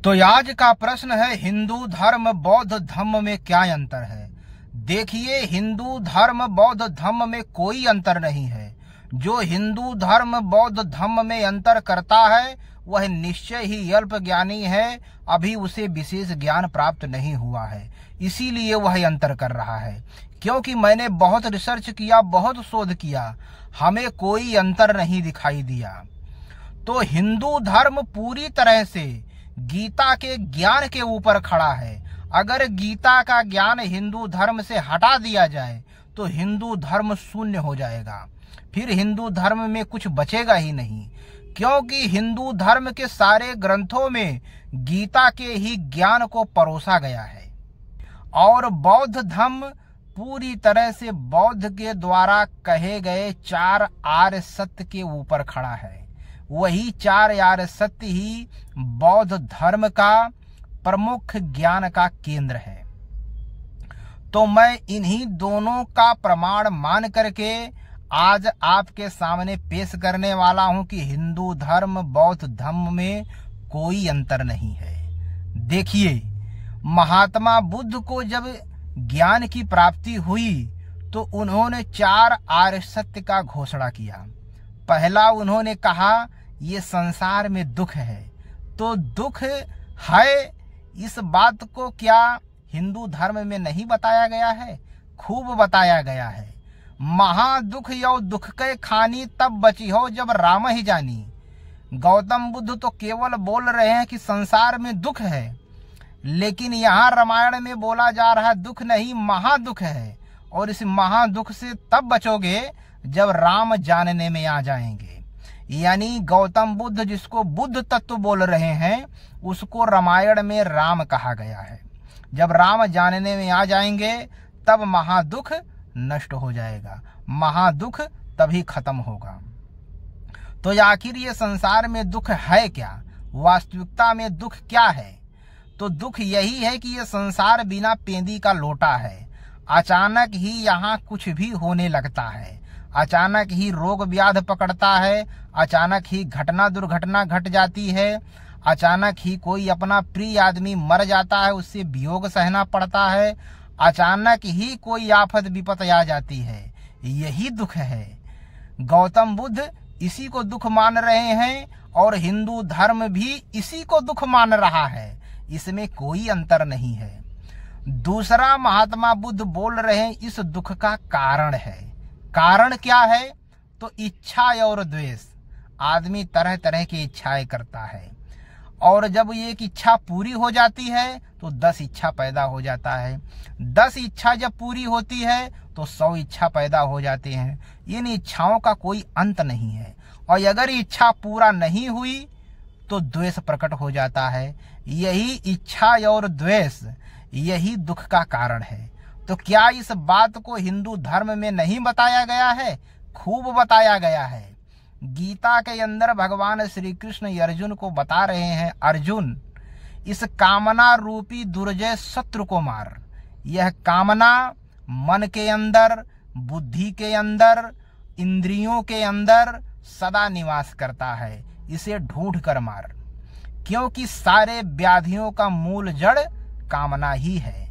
तो आज का प्रश्न है, हिंदू धर्म बौद्ध धर्म में क्या अंतर है। देखिए, हिंदू धर्म बौद्ध धर्म में कोई अंतर नहीं है। जो हिंदू धर्म बौद्ध धर्म में अंतर करता है वह निश्चय ही अल्प ज्ञानी है, अभी उसे विशेष ज्ञान प्राप्त नहीं हुआ है, इसीलिए वह अंतर कर रहा है। क्योंकि मैंने बहुत रिसर्च किया, बहुत शोध किया, हमें कोई अंतर नहीं दिखाई दिया। तो हिंदू धर्म पूरी तरह से गीता के ज्ञान के ऊपर खड़ा है। अगर गीता का ज्ञान हिंदू धर्म से हटा दिया जाए तो हिंदू धर्म शून्य हो जाएगा, फिर हिंदू धर्म में कुछ बचेगा ही नहीं। क्योंकि हिंदू धर्म के सारे ग्रंथों में गीता के ही ज्ञान को परोसा गया है। और बौद्ध धर्म पूरी तरह से बौद्ध के द्वारा कहे गए 4 आर्य सत्य के ऊपर खड़ा है। वही 4 आर्य सत्य ही बौद्ध धर्म का प्रमुख ज्ञान का केंद्र है। तो मैं इन्हीं दोनों का प्रमाण मान करके आज आपके सामने पेश करने वाला हूं कि हिंदू धर्म बौद्ध धर्म में कोई अंतर नहीं है। देखिए, महात्मा बुद्ध को जब ज्ञान की प्राप्ति हुई तो उन्होंने 4 आर्य सत्य का घोषणा किया। पहला उन्होंने कहा, ये संसार में दुख है। तो दुख है, इस बात को क्या हिंदू धर्म में नहीं बताया गया है? खूब बताया गया है। महादुख यो दुख के खानी, तब बची हो जब राम ही जानी। गौतम बुद्ध तो केवल बोल रहे हैं कि संसार में दुख है, लेकिन यहाँ रामायण में बोला जा रहा है दुख नहीं, महादुख है। और इस महादुख से तब बचोगे जब राम जानने में आ जाएंगे। यानी गौतम बुद्ध जिसको बुद्ध तत्व बोल रहे हैं उसको रामायण में राम कहा गया है। जब राम जानने में आ जाएंगे तब महादुख नष्ट हो जाएगा, महादुख तभी खत्म होगा। तो आखिर ये संसार में दुख है क्या? वास्तविकता में दुख क्या है? तो दुख यही है कि ये संसार बिना पेंदी का लोटा है। अचानक ही यहाँ कुछ भी होने लगता है, अचानक ही रोग व्याध पकड़ता है, अचानक ही घटना दुर्घटना घट जाती है, अचानक ही कोई अपना प्रिय आदमी मर जाता है, उससे वियोग सहना पड़ता है, अचानक ही कोई आफत विपत आ जाती है। यही दुख है। गौतम बुद्ध इसी को दुख मान रहे हैं और हिंदू धर्म भी इसी को दुख मान रहा है, इसमें कोई अंतर नहीं है। दूसरा, महात्मा बुद्ध बोल रहे हैं इस दुख का कारण है। कारण क्या है? तो इच्छा और द्वेष। आदमी तरह तरह की इच्छाएं करता है और जब एक इच्छा पूरी हो जाती है तो 10 इच्छा पैदा हो जाता है। 10 इच्छा जब पूरी होती है तो 100 इच्छा पैदा हो जाते हैं। इन इच्छाओं का कोई अंत नहीं है। और अगर इच्छा पूरा नहीं हुई तो द्वेष प्रकट हो जाता है। यही इच्छा और द्वेष, यही दुख का कारण है। तो क्या इस बात को हिंदू धर्म में नहीं बताया गया है? खूब बताया गया है। गीता के अंदर भगवान श्री कृष्ण अर्जुन को बता रहे हैं, अर्जुन इस कामना रूपी दुर्जय शत्रु को मार। यह कामना मन के अंदर, बुद्धि के अंदर, इंद्रियों के अंदर सदा निवास करता है, इसे ढूंढ कर मार। क्योंकि सारे व्याधियों का मूल जड़ कामना ही है।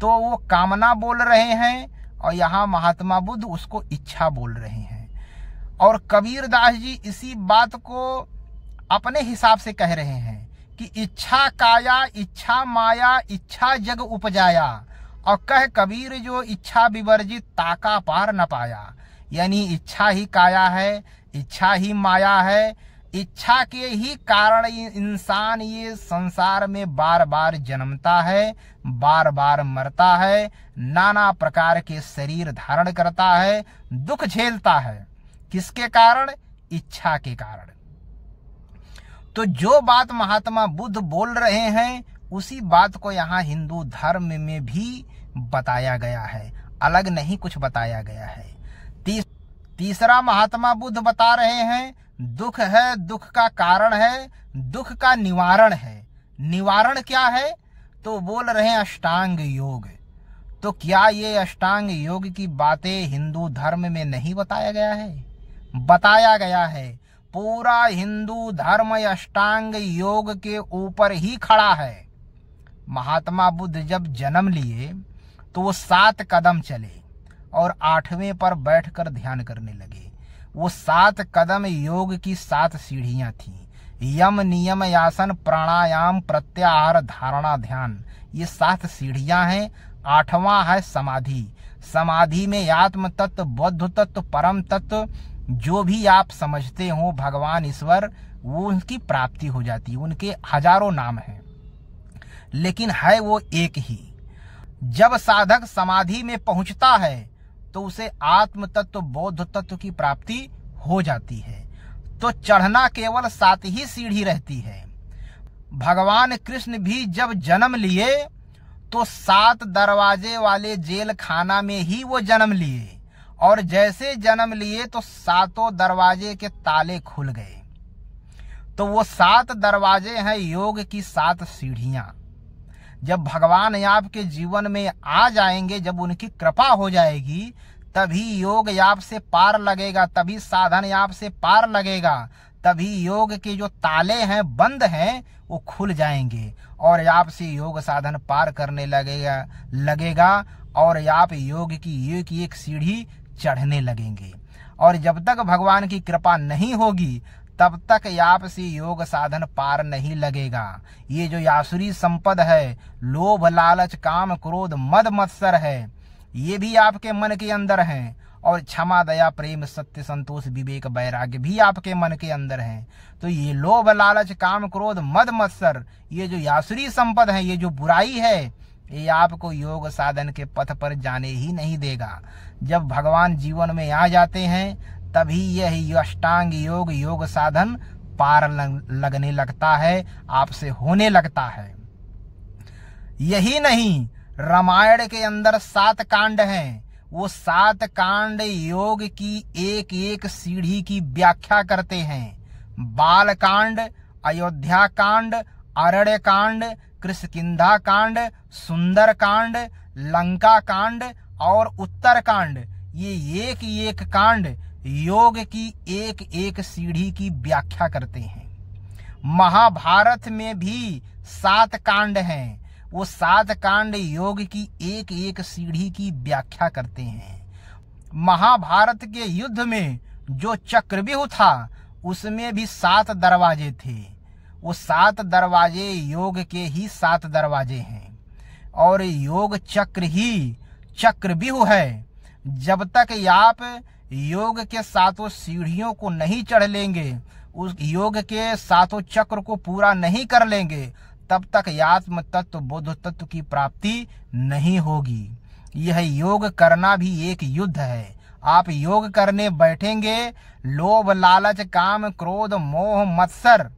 तो वो कामना बोल रहे हैं और यहाँ महात्मा बुद्ध उसको इच्छा बोल रहे हैं। और कबीर दास जी इसी बात को अपने हिसाब से कह रहे हैं कि इच्छा काया, इच्छा माया, इच्छा जग उपजाया। और कह कबीर जो इच्छा विवर्जित ताका पार न पाया। यानी इच्छा ही काया है, इच्छा ही माया है, इच्छा के ही कारण इंसान ये संसार में बार बार जन्मता है, बार बार मरता है, नाना प्रकार के शरीर धारण करता है, दुख झेलता है। किसके कारण? इच्छा के कारण। तो जो बात महात्मा बुद्ध बोल रहे हैं उसी बात को यहाँ हिंदू धर्म में भी बताया गया है, अलग नहीं कुछ बताया गया है। तीसरा, महात्मा बुद्ध बता रहे हैं दुख है, दुख का कारण है, दुख का निवारण है। निवारण क्या है? तो बोल रहे हैं अष्टांग योग। तो क्या ये अष्टांग योग की बातें हिंदू धर्म में नहीं बताया गया है? बताया गया है। पूरा हिंदू धर्म अष्टांग योग के ऊपर ही खड़ा है। महात्मा बुद्ध जब जन्म लिए तो वो 7 कदम चले और 8वें पर बैठकर ध्यान करने लगे। वो 7 कदम योग की 7 सीढ़ियां थीं। यम, नियम, आसन, प्राणायाम, प्रत्याहार, धारणा, ध्यान, ये 7 सीढ़ियां हैं। 8वां है समाधि। समाधि में आत्म तत्व, बौद्ध तत्व, परम तत्व, जो भी आप समझते हो भगवान ईश्वर, वो उनकी प्राप्ति हो जाती है। उनके हजारों नाम हैं, लेकिन है वो एक ही। जब साधक समाधि में पहुंचता है तो उसे आत्म तत्व, बौद्ध तत्व की प्राप्ति हो जाती है। तो चढ़ना केवल 7 ही सीढ़ी रहती है। भगवान कृष्ण भी जब जन्म लिए तो 7 दरवाजे वाले जेल खाना में ही वो जन्म लिए, और जैसे जन्म लिए तो 7 दरवाजे के ताले खुल गए। तो वो 7 दरवाजे हैं योग की 7 सीढ़ियां। जब भगवान आपके जीवन में आ जाएंगे, जब उनकी कृपा हो जाएगी, तभी योग आप से पार लगेगा, तभी साधन आप से पार लगेगा, तभी योग के जो ताले हैं, बंद हैं, वो खुल जाएंगे और आपसे योग साधन पार करने लगेगा और आप योग की एक सीढ़ी चढ़ने लगेंगे। और जब तक भगवान की कृपा नहीं होगी तब तक आपसे योग साधन पार नहीं लगेगा। ये जो आसुरी संपद है, लोभ, लालच, काम, क्रोध, मद, मत्सर है, ये भी आपके मन के अंदर हैं, और क्षमा, दया, प्रेम, सत्य, संतोष, विवेक, वैराग्य भी आपके मन के अंदर हैं। तो ये लोभ, लालच, काम, क्रोध, मद, मत्सर, ये जो आसुरी संपद है, ये जो बुराई है, ये आपको योग साधन के पथ पर जाने ही नहीं देगा। जब भगवान जीवन में आ जाते हैं तभी यह अष्टांग योग, योग साधन पार लगने लगता है, आपसे होने लगता है। यही नहीं, रामायण के अंदर 7 कांड हैं। वो 7 कांड योग की एक एक सीढ़ी की व्याख्या करते हैं। बाल कांड, अयोध्या कांड, अरण्य कांड, कृष्किंधा कांड, सुंदर कांड, लंका कांड और उत्तर कांड, ये एक एक कांड योग की एक एक सीढ़ी की व्याख्या करते हैं। महाभारत में भी 7 कांड हैं। वो 7 कांड योग की एक एक सीढ़ी की व्याख्या करते हैं। महाभारत के युद्ध में जो चक्रव्यूह था उसमें भी 7 दरवाजे थे। वो 7 दरवाजे योग के ही 7 दरवाजे हैं और योग चक्र ही चक्रव्यूह है। जब तक आप योग के 7 सीढ़ियों को नहीं चढ़ लेंगे, उस योग के 7 चक्र को पूरा नहीं कर लेंगे, तब तक आत्म तत्व, बोध तत्व की प्राप्ति नहीं होगी। यह योग करना भी एक युद्ध है। आप योग करने बैठेंगे, लोभ, लालच, काम, क्रोध, मोह, मत्सर,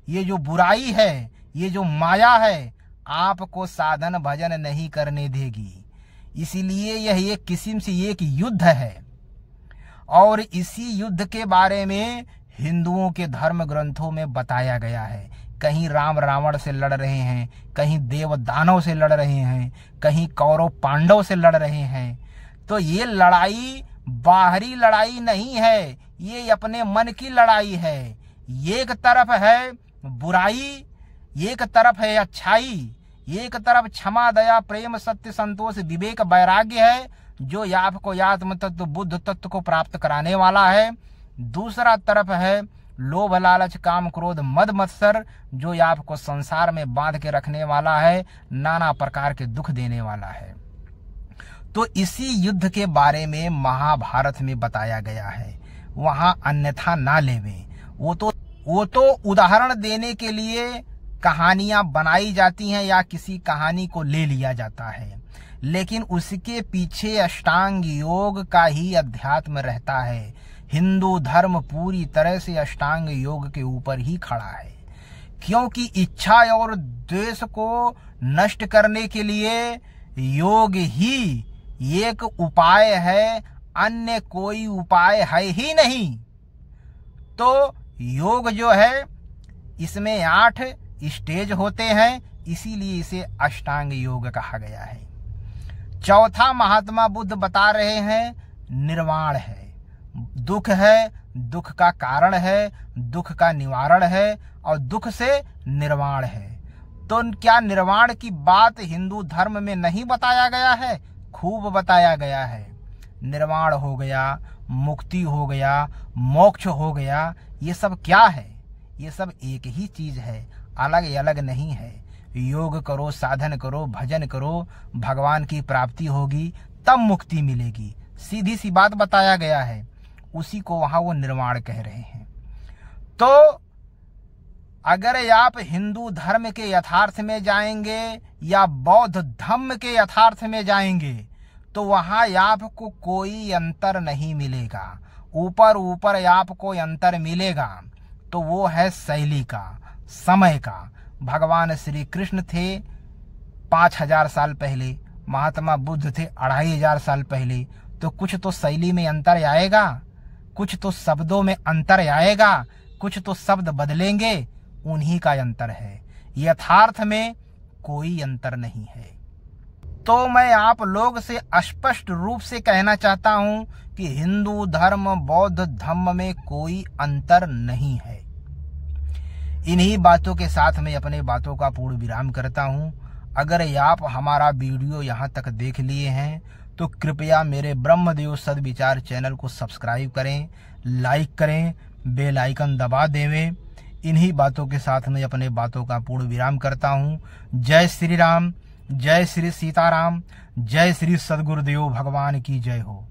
ये जो बुराई है, ये जो माया है, आपको साधन भजन नहीं करने देगी। इसीलिए यह एक किस्म से एक युद्ध है और इसी युद्ध के बारे में हिंदुओं के धर्म ग्रंथों में बताया गया है। कहीं राम रावण से लड़ रहे हैं, कहीं देव दानव से लड़ रहे हैं, कहीं कौरव पांडव से लड़ रहे हैं। तो ये लड़ाई बाहरी लड़ाई नहीं है, ये अपने मन की लड़ाई है। एक तरफ है बुराई, एक तरफ है अच्छाई, एक तरफ क्षमा, दया, प्रेम, सत्य, संतोष, विवेक, वैराग्य है जो आपको आत्म तत्व, बुद्ध तत्व को प्राप्त कराने वाला है। दूसरा तरफ है लोभ, लालच, काम, क्रोध, मद, मत्सर, जो आपको संसार में बांध के रखने वाला है, नाना प्रकार के दुख देने वाला है। तो इसी युद्ध के बारे में महाभारत में बताया गया है। वहां अन्यथा ना लेवें। वो तो उदाहरण देने के लिए कहानियां बनाई जाती हैं या किसी कहानी को ले लिया जाता है, लेकिन उसके पीछे अष्टांग योग का ही अध्यात्म रहता है। हिंदू धर्म पूरी तरह से अष्टांग योग के ऊपर ही खड़ा है, क्योंकि इच्छा और द्वेष को नष्ट करने के लिए योग ही एक उपाय है, अन्य कोई उपाय है ही नहीं। तो योग जो है, इसमें 8 स्टेज होते हैं, इसीलिए इसे अष्टांग योग कहा गया है। चौथा महात्मा बुद्ध बता रहे हैं निर्वाण है, दुख है, दुख का कारण है, दुख का निवारण है और दुख से निर्वाण है। तो क्या निर्वाण की बात हिंदू धर्म में नहीं बताया गया है? खूब बताया गया है। निर्वाण हो गया, मुक्ति हो गया, मोक्ष हो गया, ये सब क्या है? ये सब एक ही चीज है, अलग अलग नहीं है। योग करो, साधन करो, भजन करो, भगवान की प्राप्ति होगी, तब मुक्ति मिलेगी। सीधी सी बात बताया गया है, उसी को वहां वो निर्वाण कह रहे हैं। तो अगर आप हिंदू धर्म के यथार्थ में जाएंगे या बौद्ध धर्म के यथार्थ में जाएंगे तो वहां आपको कोई अंतर नहीं मिलेगा। ऊपर ऊपर आपको अंतर मिलेगा तो वो है शैली का, समय का। भगवान श्री कृष्ण थे 5000 साल पहले, महात्मा बुद्ध थे 2500 साल पहले, तो कुछ तो शैली में अंतर आएगा, कुछ तो शब्दों में अंतर आएगा, कुछ तो शब्द बदलेंगे, उन्हीं का अंतर है। यथार्थ में कोई अंतर नहीं है। तो मैं आप लोग से स्पष्ट रूप से कहना चाहता हूं कि हिंदू धर्म बौद्ध धर्म में कोई अंतर नहीं है। इन्हीं बातों के साथ मैं अपने बातों का पूर्ण विराम करता हूं। अगर आप हमारा वीडियो यहां तक देख लिए हैं तो कृपया मेरे ब्रह्मदेव सद्विचार चैनल को सब्सक्राइब करें, लाइक करें, बेल आइकन दबा देवें। इन्हीं बातों के साथ मैं अपने बातों का पूर्ण विराम करता हूं। जय श्री राम, जय श्री सीताराम, जय श्री सद्गुरुदेव भगवान की जय हो।